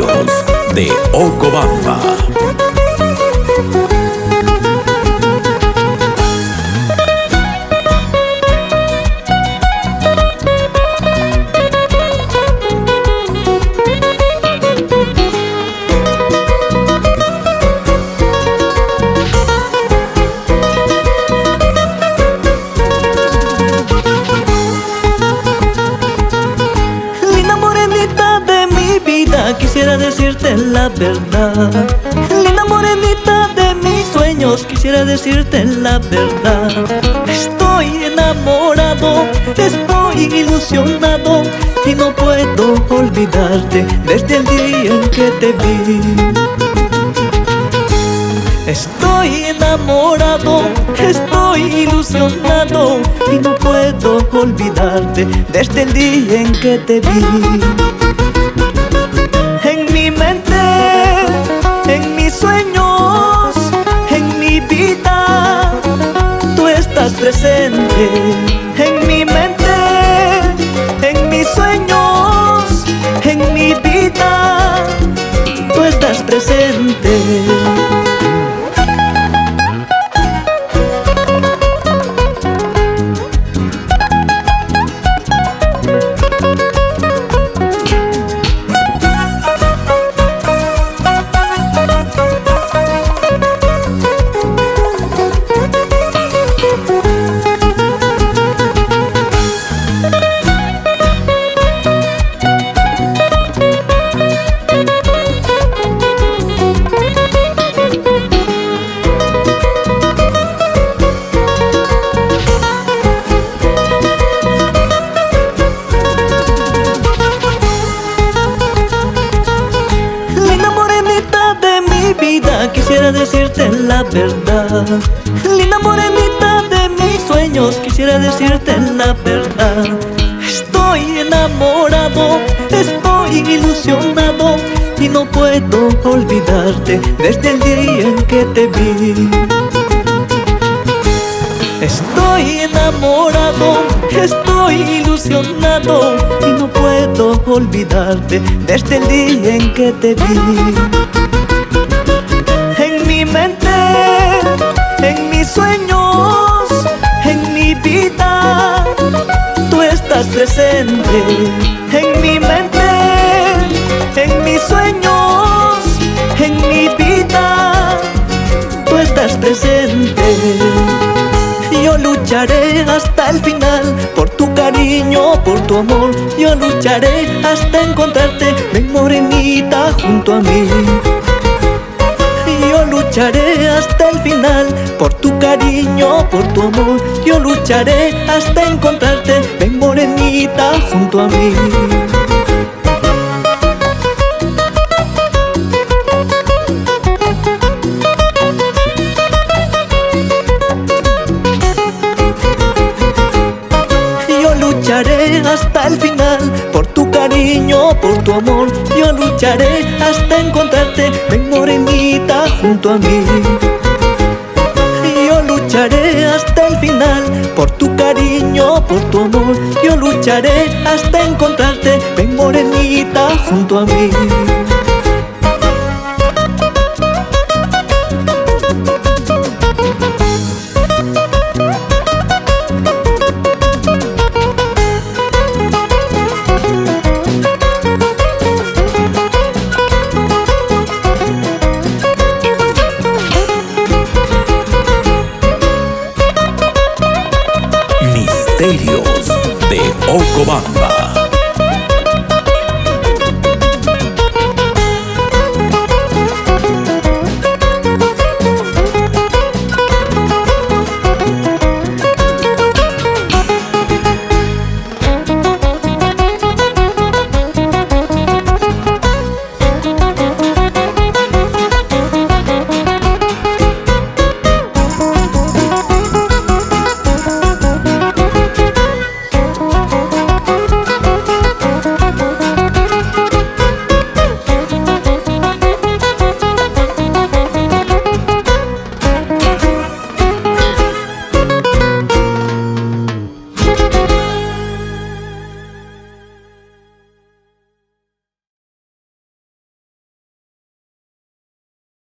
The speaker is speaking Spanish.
Sonidos de Ocobamba. Quisiera decirte la verdad, linda morenita de mis sueños, quisiera decirte la verdad. Estoy enamorado, estoy ilusionado y no puedo olvidarte desde el día en que te vi. Estoy enamorado, estoy ilusionado y no puedo olvidarte desde el día en que te vi. En mi mente, en mis sueños, en mi vida, tú estás presente. En mi mente, en mis sueños, en mi vida, tú estás presente. Quisiera decirte la verdad, linda morenita de mis sueños, quisiera decirte la verdad. Estoy enamorado, estoy ilusionado y no puedo olvidarte desde el día en que te vi. Estoy enamorado, estoy ilusionado y no puedo olvidarte desde el día en que te vi. En mi mente, en mis sueños, en mi vida, tú estás presente. En mi mente, en mis sueños, en mi vida, tú estás presente. Yo lucharé hasta el final por tu cariño, por tu amor. Yo lucharé hasta encontrarte, ven morenita junto a mí. Yo lucharé hasta el final por tu cariño, por tu amor. Yo lucharé hasta encontrarte, ven morenita junto a mí. Yo lucharé hasta el final por tu cariño, por tu amor. Yo lucharé hasta encontrarte, ven morenita junto a mí. Yo lucharé hasta el final por tu cariño, por tu amor. Yo lucharé hasta encontrarte, ven morenita junto a mí.